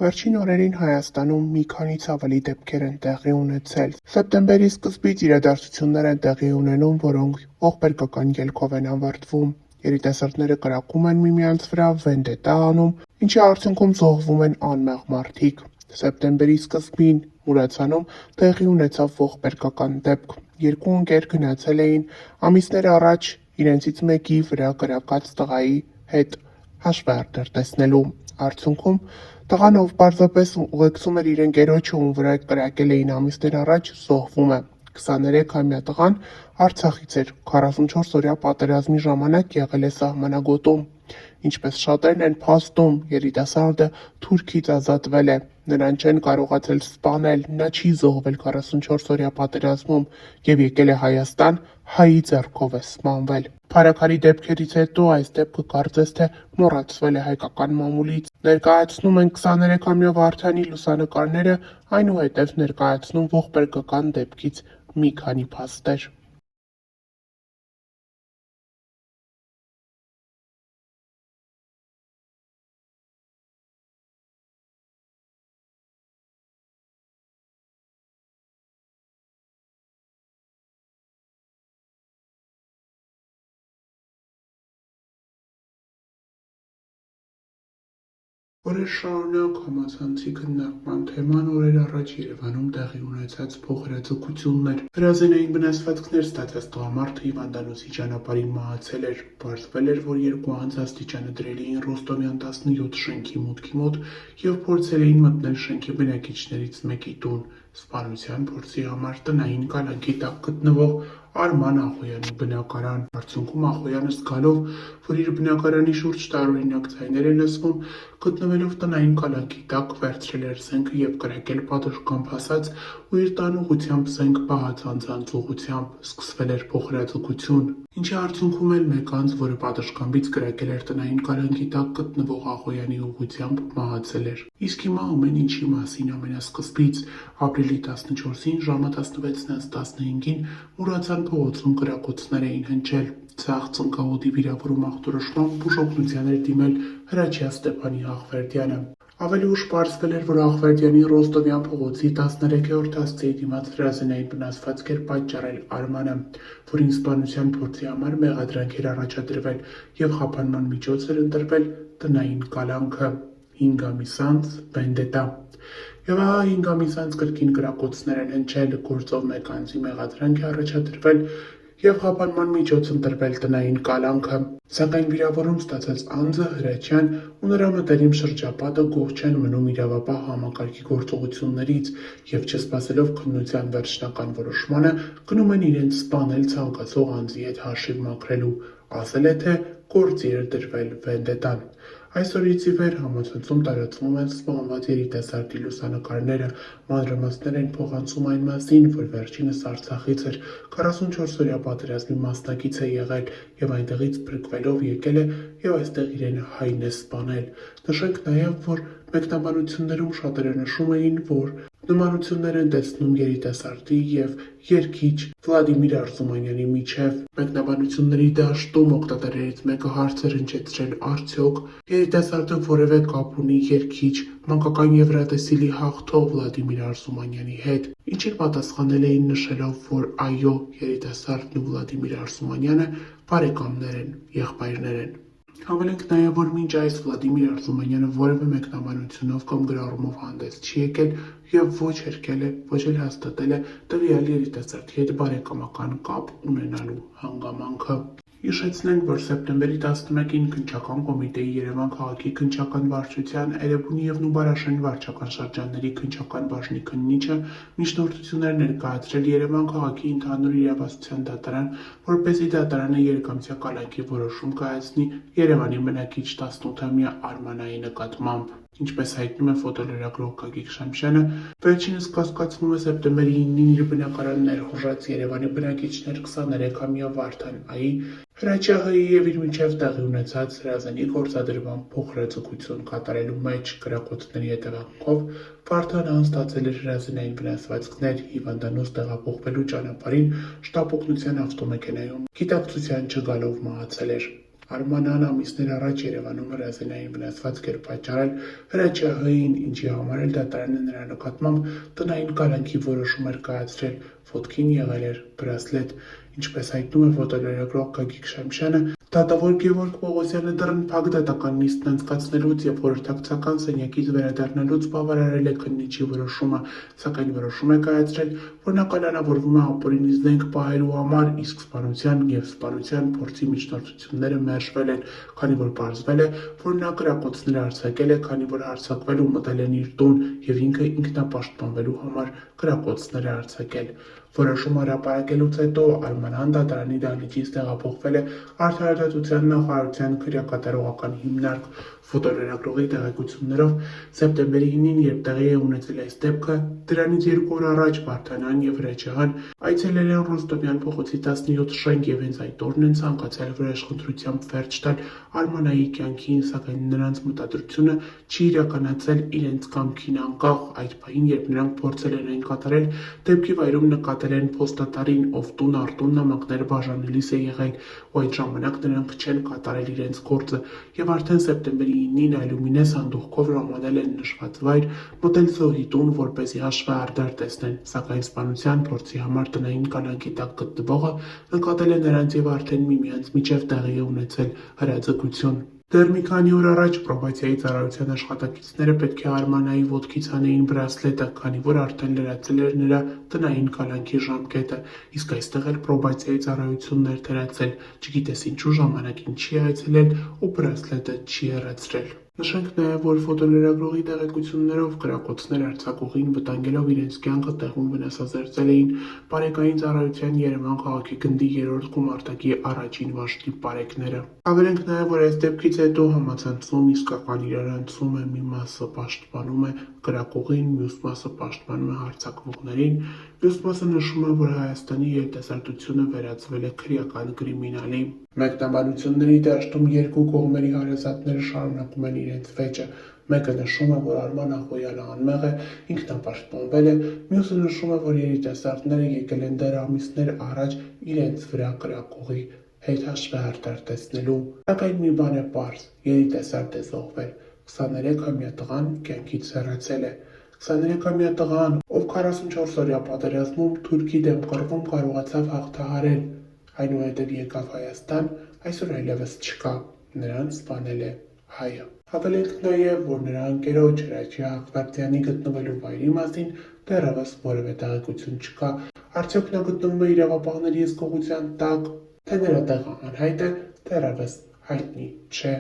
Վերջին օրերին Հայաստանում մի քանից ավելի դեպքեր են տեղի ունեցել։ Սեպտեմբերի սկզբից իրադարձություններ են տեղի ունենում, որոնք ողբերգական ելքով են ավարտվում։ Երիտասարդները կրակում են միմյանց վրա, վենդետա անում, ինչի արդյունքում զոհվում են անմեղ մարդիկ։ Սեպտեմբերի սկզբին Մուրացանում տեղի ունեցավ ողբերգական դեպք։ Երկու ընկեր գնացել էին ամիսներ առաջ իրենցից մեկի վրա կրակած տղայի հետ հաշվարկներ տեսնելու։ Արդյունքում տղան, ով պարզապես ուղեկցում էր իր ընկերոջը, ում վրա կրակել էին ամիսներ առաջ, զոհվում է։ 23-ամյա տղան Արցախից էր, 44-օրյա պատերազմի ժամանակ եղել է սահմանագոտում։ Ինչպես շատերն են փաստում, երիտասարդը Թուրքից ազատվել է, նրան չեն կարողացել սպանել, նա չի զոհվել 44-օրյա պատերազմում և եկել է Հայաստան, հայի ձեռքով է սպանվել։ Փարաքարի դեպքերից հետո այս դեպքը կարծես թե մոռացվել է հայկական մամուլից։ Ներկայացնում են 23-ամյա Վարդանի լուսանկարները, այնուհետև ներկայացնում ողբերգական դեպքից մի քանի փաստեր։ Օրեր շարունակ համացանցի քննարկման թեման օրեր առաջ Երևանում տեղի ունեցած փոխհրաձգություններ։ Հրազենային վնասվածքներ ստացած տղամարդը հիվանդանոցի ճանապարհին մահացել էր։ Պարզվել էր, որ երկու անձ աստիճանը դրել էին Ռոստովյան 17 շենքի մուտքի մոտ և փորձել էին մտնել շենքի բնակիչներից մեկի տուն։ Սպանության փորձի համար տնային կալանքի տակ գտնվող Արման Ախոյանի բնակարան։ Արդյունքում Ախոյանը զգալով, որ իր բնակարանի շուրջ տարօրինակ ձայներ են լսվում, գտնվելով տնային կալանքի տակ, վերցրել էր զենքը և կրակել պատշգամբ հասած ու իր տան ուղղությամբ զենք պահած անձանց ուղղությամբ։ Սկսվել էր փոխհրաձգություն, ինչի արդյունքում էլ մեկ անձ, որը պատշգամբից կրակել էր տնային կալանքի տակ գտնվող Ախոյանի ուղղությամբ, մահացել էր։ Իսկ հիմա ամեն ինչի մասին ամենասկզբից։ Ապրիլի 14-ին ժամը 16:15-ին Մուրացան փողոցում կրակոցներ էին հնչել։ Ձախ ծնկահոդի վիրավորում ախտորոշմամբ բուժօգնության էր դիմել Հրաչյա Ստեփանի Աղվերդյանը։ Ավելի ուշ պարզվել էր, որ Աղվերդյանի Ռոստովյան փողոցի 13-րդ հասցեի դիմաց հրազենային վնասվածք էր պատճառել Արմանը, որին սպանության փորձի համար մեղադրանք էր առաջադրվել և խափանման միջոց էր ընտրվել տնային կալանքը։ 5 ամիս անց վենդետա։ Եվ ահա 5 ամիս անց կրկին կրակոցներ են հնչել, գործով մեկ անձի մեղադրանք է առաջադրվել և խափանման միջոց ընտրվել տնային կալանքը։ Սակայն վիրավորում ստացած անձը Հրաչյան ու նրա մտերիմ շրջապատը գոհ չեն մնում իրավապահ համակարգի գործողություններից և չսպասելով քննության վերջնական որոշմանը, գնում են իրենց սպանել ցանկացող անձի հետ հաշիվ մաքրելու։ Ասել է, թե գործի էր դրվել վենդետան։ Այսօրից ի վեր համացանցում տարածվում են սպանված երիտասարդի լուսանկարները, մանրամասներ են փոխանցում այն մասին, որ վերջինս Արցախից էր, 44-օրյա պատերազմի մասնակից է եղել և այնտեղից փրկվելով եկել է և այստեղ իրեն հայն է սպանել։ Նշենք նաև, որ մեկնաբանություններում շատերը նշում էին, որ նմանություններ են տեսնում երիտասարդի և երգիչ Վլադիմիր Արզումանյանի միջև։ Մեկնաբանությունների դաշտում օգտատերերից մեկը հարց էր հնչեցրել՝ արդյոք երիտասարդը որևէ կապ ունի երգիչ, մանկական ևրատեսիլի հաղթող Վլադիմիր Արզումանյանի հետ, ինչին պատասխանել էին նշելով, որ այո, երիտասարդն ու Վլադիմիր Արզումանյանը բարեկամներ են, եղբայրներ են։ Հավելենք նաև, որ մինչ այս Վլադիմիր Արզումանյանը որևէ մեկնաբանությունով կամ գրառումով հանդես չի եկել և ոչ հերքել է, ոչ էլ հաստատել է տվյալ երիտասարդի հետ բարեկամական կապ ունենալու հանգամանքը։ Հիշեցնենք, որ սեպտեմբերի 11-ին Քննչական կոմիտեի Երևան քաղաքի քննչական վարչության, Էրեբունի և Նուբարաշեն վարչական շրջանների քննչական բաժնի քննիչը միջնորդություն էր ներկայացրել Երևան քաղաքի ընդհանուր իրավասության դատարան, որպեսզի դատարանը երկամսյա կալանքի որոշում կայացնի Երևանի բնակիչ 18-ամյա Արմանայի նկատմամբ։ Ինչպես հայտնում է ֆոտոլրագրող Գագիկ Շամշյանը, վերջինս կասկածվում է սեպտեմբերի 9-ին իր բնակարան ներխուժած Երևանի բնակիչներ 23-ամյա Վարդան Ա.-ի, Հրաչյա Հ.-ի և իր միջև տեղի ունեցած հրազենի գործադրմամբ փոխհրաձգություն կատարելու մեջ։ Կրակոցների հետևանքով Վարդան ստացել էր հրազենային վնասվածքներ, հիվանդանոց տեղափոխվելու ճանապարհին շտապօգնության ավտոմեքենայում գիտակցության չգալով մահացել էր։ Արմանան ամիսներ առաջ Երևանում հրազենային վնասվածք էր պատճառել Հրաչյա-Հ-ին, ինչի համար էլ դատարանը նրա նկատմամբ տնային կալանքի որոշում էր կայացրել, ոտքին եղել էր բրասլետ։ Ինչպես հայտնում է ֆոտոլրագրող Գագիկ Շամշյանը, դատավոր Գևորգ Պողոսյանը դեռ փակ դատական նիստն անցկացնելուց եւ խորհրդակցական սենյակից վերադառնալուց բավարարել է քննիչի որոշումը, սակայն որոշում է կայացրել, որ նա կալանավորվում է ապօրինի զենք պահելու համար, իսկ սպանության եւ սպանության փորձի միջնորդությունները մերժվել են, քանի որ պարզվել է, որ նա կրակոցներ արձակել է, քանի որ հարձակվել ու մտել են իր տուն եւ ինքը ինքնապաշտպանվելու համար կրակոցներ է արձակել։ Որոշումը հրապարակելուց հետո Արմանան դատարանի դահլիճից տեղափոխվել է Արդարադատության նախարարության քրեակատարողական հիմնարկ։ Ֆոտոլրագրողի տեղեկություններով սեպտեմբերի 9-ին, երբ տեղի է ունեցել այս դեպքը, դրանից 2 օր առաջ Վարդանան եւ Հրաչյան այցելել են Ռոստովյան փողոցի 17 շենք եւ հենց այդ օրն են ցանկացել վրեժխնդրությամբ վերջ տալ Արմանայի կյանքին, սակայն նրանց մտադրությունը չի իրականացել իրենց կամքին անկախ։ Այդ պահին, երբ նրանք փորձել են այն կատարել, դեպքի վայրում նկատել են փոստատարին, ով տուն առ տուն նամակներ բաժանելիս է եղել, ու այդ ժամանակ նրանք չեն կատարել իրենց գործը եւ արդեն սեպտեմբերի 9-ին Այլումինե սանդուղքով ժամանել են նշված վայր, մտել զոհի տուն, որպեսզի հաշվեհարդար տեսնեն, սակայն սպանության փորձի համար տնային կալանքի տակ գտնվողը նկատել է նրանց եւ արդեն միմյանց միջև տեղի է ունեցել հրաձգություն։ Դեռ մի քանի օր առաջ պրոբացիայի ծառայության աշխատակիցները պետք է Արմանայի ոտքից հանեին բրասլետը, քանի որ արդեն լրացել էր նրա տնային կալանքի ժամկետը, իսկ այստեղ էլ պրոբացիայի ծառայությունն էր թերացել, չգիտես ինչու ժամանակին չի այցելել ու բրասլետը չի հեռացրել։ Նշենք նաև, որ ֆոտոլրագրողի տեղեկություններով կրակոցներ արձակողին վտանգելով իրենց կյանքը տեղում վնասազերծել էին Պարեկային ծառայության Երևան քաղաքի գնդի 3-րդ գումարտակի առաջին վաշտի պարեկները։ Ավելենք նաև, որ այս դեպքից հետո համացանցում իսկական իրարանցում է, մի մասը պաշտպանում է կրակողին, մյուս մասը պաշտպանում է հարձակվողներին, մյուս մասը նշում է, որ Հայաստանի երիտասարդությունը վերածվել է քրեական կրիմինալի։ Մեկնաբանությունների դաշտում երկու կողմերի հարազատները շարունակում են իրենց վեճը։ Մեկը նշում է, որ Արման Ախոյանը անմեղ է, ինքնապաշտպանվել է, մյուսը նշում է, որ երիտասարդները եկել են դեռ ամիսներ առաջ իրենց վրա կրակողի հետ հաշվեհարդար տեսնելու։ Սակայն մի բան է պարզ՝ երիտասարդ է զոհվել, 23-ամյա տղան կյանքից հեռացել է։ 23-ամյա տղան, ով 44-օրյա պատերազմում Թուրքի դեմ կռվում կարողացավ հաղթահարել, այնուհետև եկավ Հայաստան, այսօր այլևս չկա, նրան սպանել է հայը։ Հավելենք նաև, որ նրա ընկերոջ Հրաչյա Աղվարդյանի գտնվելու վայրի մասին դեռևս որևէ տեղեկություն չկա։ Արդյոք նա գտնվում է իրավապահների հսկողության տակ, թե նրա տեղը անհայտ է, դեռևս հայտնի չէ։